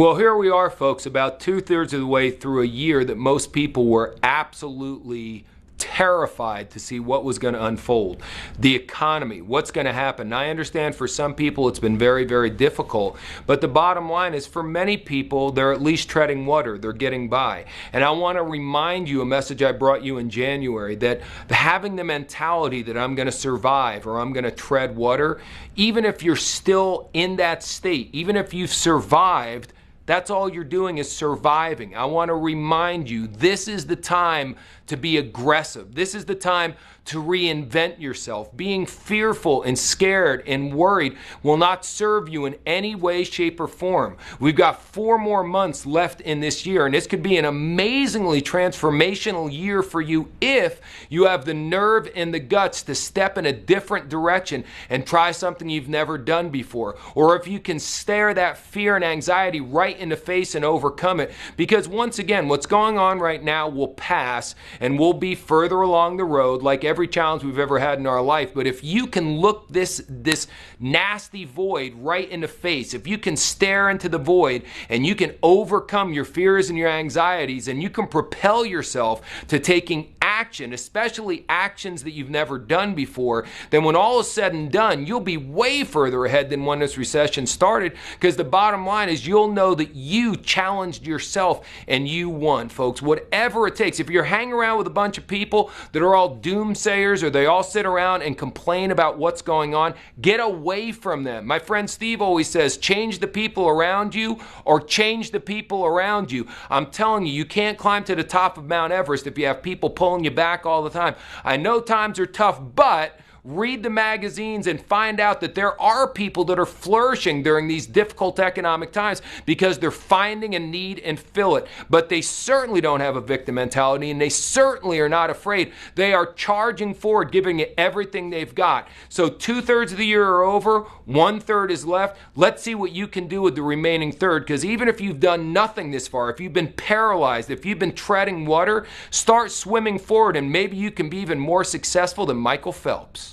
Well, here we are, folks, about 2/3 of the way through a year that most people were absolutely terrified to see what was going to unfold. The economy, what's going to happen. Now, I understand for some people it's been very, very difficult, but the bottom line is for many people, they're at least treading water. They're getting by. And I want to remind you a message I brought you in January, that having the mentality that I'm going to survive or I'm going to tread water, even if you're still in that state, even if you've survived, that's all you're doing is surviving. I want to remind you, this is the time to be aggressive. This is the time to reinvent yourself. Being fearful and scared and worried will not serve you in any way, shape, or form. We've got 4 more months left in this year, and this could be an amazingly transformational year for you if you have the nerve and the guts to step in a different direction and try something you've never done before. Or if you can stare that fear and anxiety right in the face and overcome it. Because once again, what's going on right now will pass and we'll be further along the road like every challenge we've ever had in our life. But if you can look this nasty void right in the face, if you can stare into the void and you can overcome your fears and your anxieties and you can propel yourself to taking action, especially actions that you've never done before, then when all is said and done, you'll be way further ahead than when this recession started, because the bottom line is you'll know that you challenged yourself and you won, folks. Whatever it takes. If you're hanging around with a bunch of people that are all doomsayers or they all sit around and complain about what's going on, get away from them. My friend Steve always says, change the people around you or change the people around you. I'm telling you, you can't climb to the top of Mount Everest if you have people pulling you back all the time. I know times are tough, but read the magazines and find out that there are people that are flourishing during these difficult economic times because they're finding a need and fill it. But they certainly don't have a victim mentality, and they certainly are not afraid. They are charging forward, giving it everything they've got. So 2/3 of the year are over, 1/3 is left. Let's see what you can do with the remaining third, because even if you've done nothing this far, if you've been paralyzed, if you've been treading water, start swimming forward and maybe you can be even more successful than Michael Phelps.